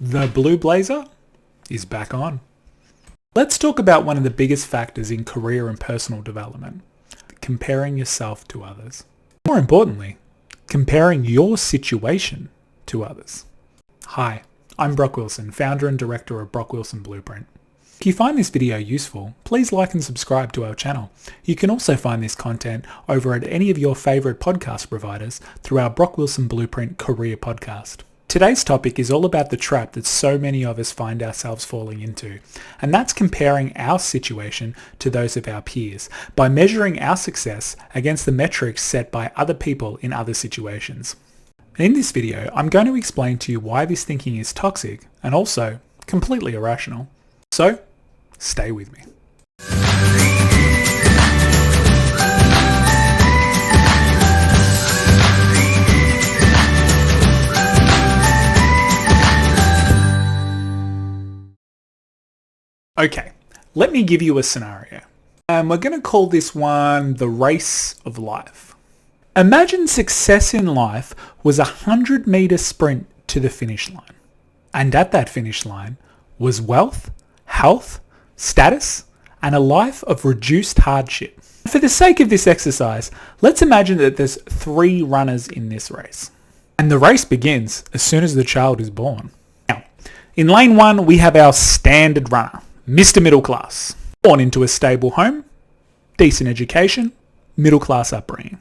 The blue blazer is back on. Let's talk about one of the biggest factors in career and personal development, comparing yourself to others. More importantly, comparing your situation to others. Hi, I'm Brock Wilson, founder and director of Brock Wilson Blueprint. If you find this video useful, please like and subscribe to our channel. You can also find this content over at any of your favourite podcast providers through our Brock Wilson Blueprint Career Podcast. Today's topic is all about the trap that so many of us find ourselves falling into, and that's comparing our situation to those of our peers by measuring our success against the metrics set by other people in other situations. In this video, I'm going to explain to you why this thinking is toxic and also completely irrational. So, stay with me. Okay, let me give you a scenario. We're going to call this one the race of life. Imagine success in life was a 100-meter sprint to the finish line. And at that finish line was wealth, health, status, and a life of reduced hardship. For the sake of this exercise, let's imagine that there's 3 runners in this race. And the race begins as soon as the child is born. Now, in lane 1, we have our standard runner, Mr. Middle Class. Born into a stable home, decent education, middle class upbringing.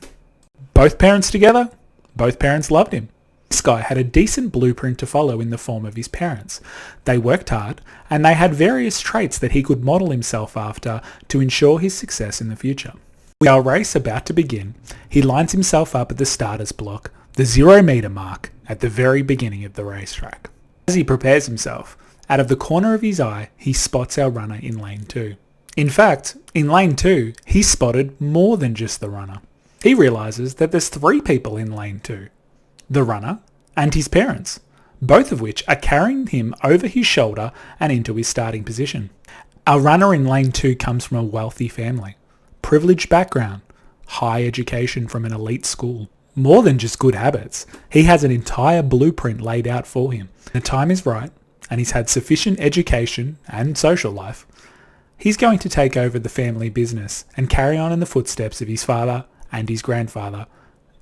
Both parents together, both parents loved him. This guy had a decent blueprint to follow in the form of his parents. They worked hard and they had various traits that he could model himself after to ensure his success in the future. With our race about to begin, he lines himself up at the starter's block, the 0-meter mark at the very beginning of the racetrack. As he prepares himself, out of the corner of his eye, he spots our runner in lane 2. In fact, in lane 2, he spotted more than just the runner. He realizes that there's 3 people in lane 2. The runner and his parents, both of which are carrying him over his shoulder and into his starting position. Our runner in lane 2 comes from a wealthy family, privileged background, high education from an elite school. More than just good habits, he has an entire blueprint laid out for him. The time is right, and he's had sufficient education and social life. He's going to take over the family business and carry on in the footsteps of his father and his grandfather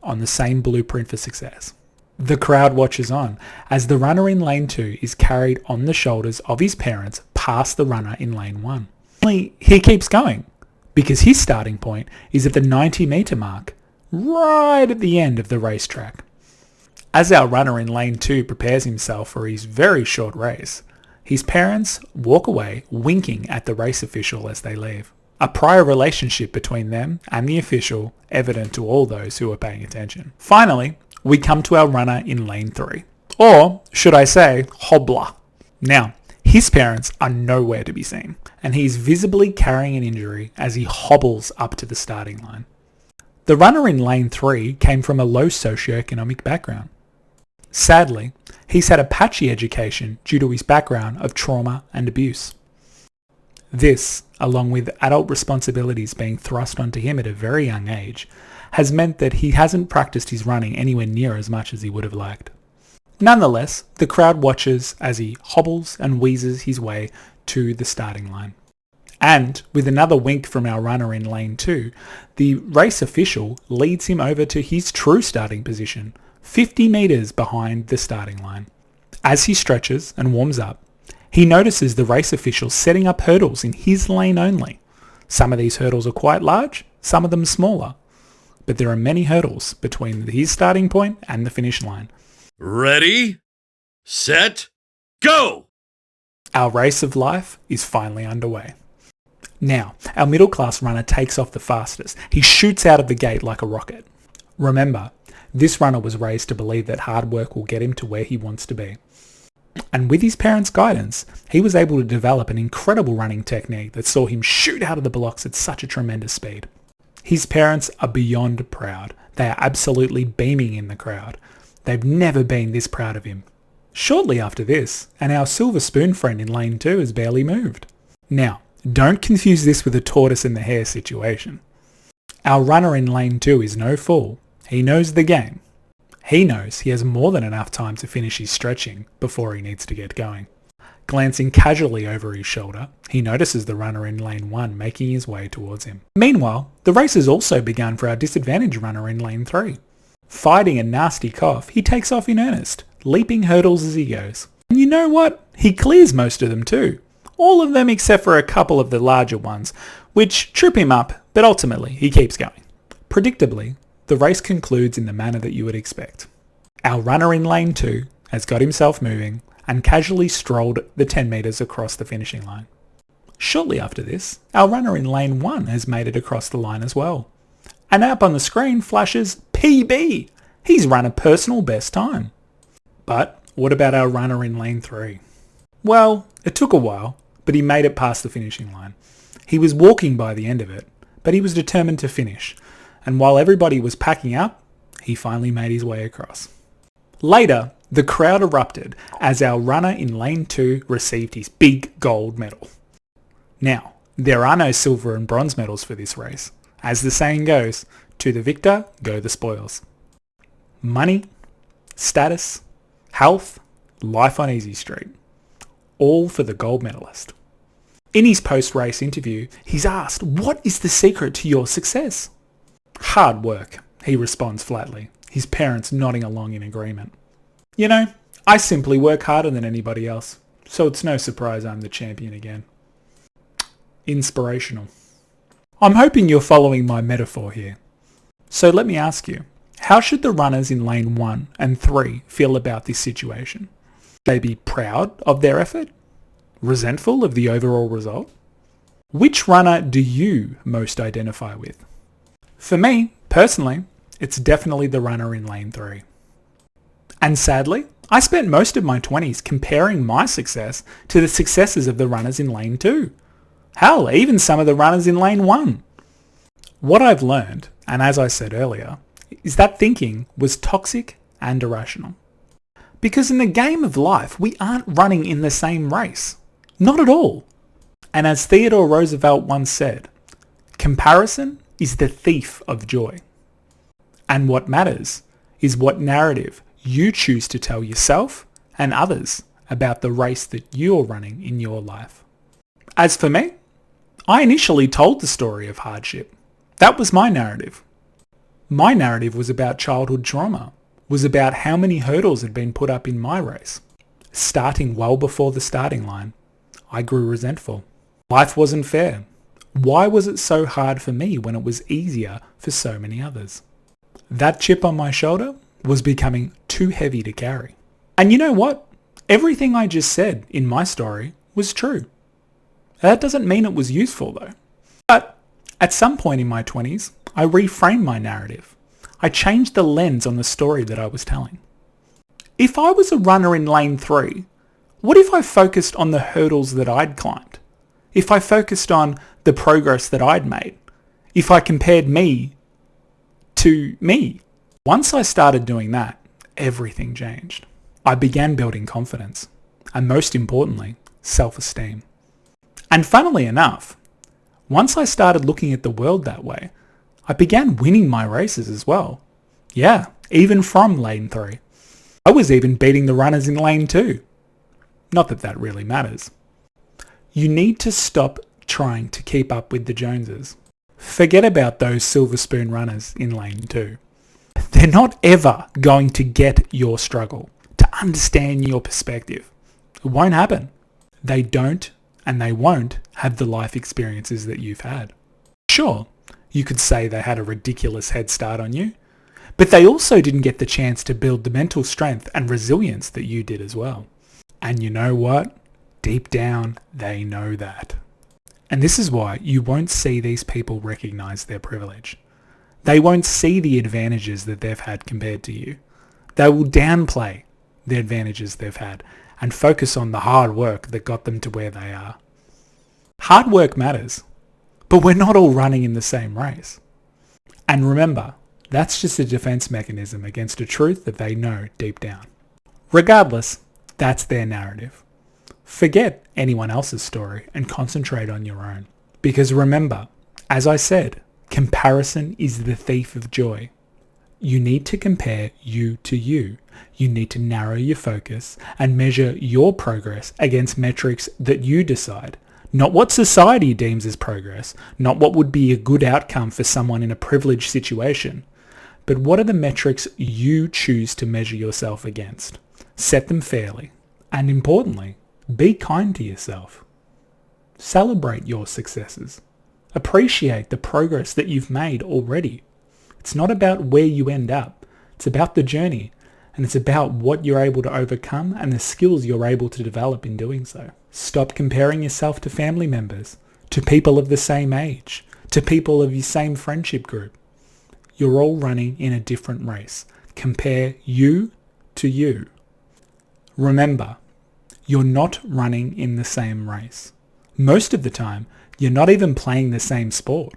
on the same blueprint for success. The crowd watches on as the runner in lane 2 is carried on the shoulders of his parents past the runner in lane 1. Only he keeps going because his starting point is at the 90-meter mark, right at the end of the racetrack. As our runner in lane 2 prepares himself for his very short race, his parents walk away winking at the race official as they leave. A prior relationship between them and the official evident to all those who are paying attention. Finally, we come to our runner in lane 3. Or, should I say, hobbler. Now, his parents are nowhere to be seen, and he is visibly carrying an injury as he hobbles up to the starting line. The runner in lane 3 came from a low socioeconomic background. Sadly, he's had a patchy education due to his background of trauma and abuse. This, along with adult responsibilities being thrust onto him at a very young age, has meant that he hasn't practiced his running anywhere near as much as he would have liked. Nonetheless, the crowd watches as he hobbles and wheezes his way to the starting line. And, with another wink from our runner in lane 2, the race official leads him over to his true starting position, 50 meters behind the starting line. As he stretches and warms up, he notices the race official setting up hurdles in his lane only. Some of these hurdles are quite large, some of them smaller. But there are many hurdles between his starting point and the finish line. Ready, set, go! Our race of life is finally underway. Now, our middle class runner takes off the fastest. He shoots out of the gate like a rocket. Remember, this runner was raised to believe that hard work will get him to where he wants to be. And with his parents' guidance, he was able to develop an incredible running technique that saw him shoot out of the blocks at such a tremendous speed. His parents are beyond proud. They are absolutely beaming in the crowd. They've never been this proud of him. Shortly after this, and our silver spoon friend in lane 2 has barely moved. Now, don't confuse this with a tortoise and the hare situation. Our runner in lane 2 is no fool. He knows the game. He knows he has more than enough time to finish his stretching before he needs to get going. Glancing casually over his shoulder, he notices the runner in lane 1 making his way towards him. Meanwhile, the race has also begun for our disadvantaged runner in lane 3. Fighting a nasty cough, he takes off in earnest, leaping hurdles as he goes. And you know what? He clears most of them too. All of them except for a couple of the larger ones, which trip him up, but ultimately he keeps going. Predictably, the race concludes in the manner that you would expect. Our runner in lane 2 has got himself moving and casually strolled the 10 metres across the finishing line. Shortly after this, our runner in lane 1 has made it across the line as well. And up on the screen flashes PB. He's run a personal best time. But what about our runner in lane 3? Well, it took a while, but he made it past the finishing line. He was walking by the end of it, but he was determined to finish. And while everybody was packing up, he finally made his way across. Later, the crowd erupted as our runner in lane 2 received his big gold medal. Now, there are no silver and bronze medals for this race. As the saying goes, to the victor go the spoils. Money, status, health, life on easy street. All for the gold medalist. In his post-race interview, he's asked, "What is the secret to your success?" "Hard work," he responds flatly, his parents nodding along in agreement. "You know, I simply work harder than anybody else, so it's no surprise I'm the champion again." Inspirational. I'm hoping you're following my metaphor here. So let me ask you, how should the runners in lane 1 and 3 feel about this situation? Should they be proud of their effort? Resentful of the overall result? Which runner do you most identify with? For me, personally, it's definitely the runner in lane 3. And sadly, I spent most of my 20s comparing my success to the successes of the runners in lane 2. Hell, even some of the runners in lane 1. What I've learned, and as I said earlier, is that thinking was toxic and irrational. Because in the game of life, we aren't running in the same race. Not at all. And as Theodore Roosevelt once said, comparison is the thief of joy. And what matters is what narrative you choose to tell yourself and others about the race that you're running in your life. As for me, I initially told the story of hardship. That was my narrative. My narrative was about childhood trauma, was about how many hurdles had been put up in my race. Starting well before the starting line, I grew resentful. Life wasn't fair. Why was it so hard for me when it was easier for so many others? That chip on my shoulder was becoming too heavy to carry. And you know what? Everything I just said in my story was true. That doesn't mean it was useful though. But at some point in my 20s, I reframed my narrative. I changed the lens on the story that I was telling. If I was a runner in lane 3, what if I focused on the hurdles that I'd climbed? If I focused on the progress that I'd made? If I compared me to me? Once I started doing that, everything changed. I began building confidence, and most importantly, self-esteem. And funnily enough, once I started looking at the world that way, I began winning my races as well. Yeah, even from lane 3. I was even beating the runners in lane 2. Not that that really matters. You need to stop trying to keep up with the Joneses. Forget about those silver spoon runners in lane 2. They're not ever going to get your struggle, to understand your perspective. It won't happen. They don't and they won't have the life experiences that you've had. Sure, you could say they had a ridiculous head start on you, but they also didn't get the chance to build the mental strength and resilience that you did as well. And you know what? Deep down, they know that. And this is why you won't see these people recognize their privilege. They won't see the advantages that they've had compared to you. They will downplay the advantages they've had and focus on the hard work that got them to where they are. Hard work matters, but we're not all running in the same race. And remember, that's just a defense mechanism against a truth that they know deep down. Regardless, that's their narrative. Forget anyone else's story and concentrate on your own. Because remember, as I said, comparison is the thief of joy. You need to compare you to you. You need to narrow your focus and measure your progress against metrics that you decide. Not what society deems as progress, not what would be a good outcome for someone in a privileged situation, but what are the metrics you choose to measure yourself against? Set them fairly. And importantly, be kind to yourself. Celebrate your successes. Appreciate the progress that you've made already. It's not about where you end up. It's about the journey. And it's about what you're able to overcome and the skills you're able to develop in doing so. Stop comparing yourself to family members, to people of the same age, to people of your same friendship group. You're all running in a different race. Compare you to you. Remember, you're not running in the same race. Most of the time, you're not even playing the same sport.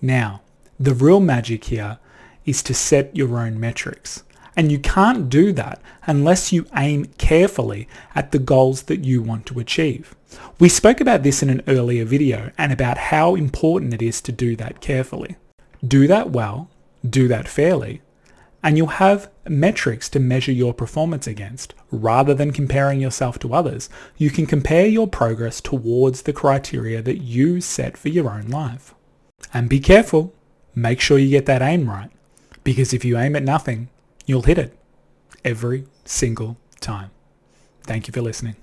Now, the real magic here is to set your own metrics. And you can't do that unless you aim carefully at the goals that you want to achieve. We spoke about this in an earlier video and about how important it is to do that carefully. Do that well, do that fairly, and you'll have metrics to measure your performance against. Rather than comparing yourself to others, you can compare your progress towards the criteria that you set for your own life. And be careful, make sure you get that aim right, because if you aim at nothing, you'll hit it every single time. Thank you for listening.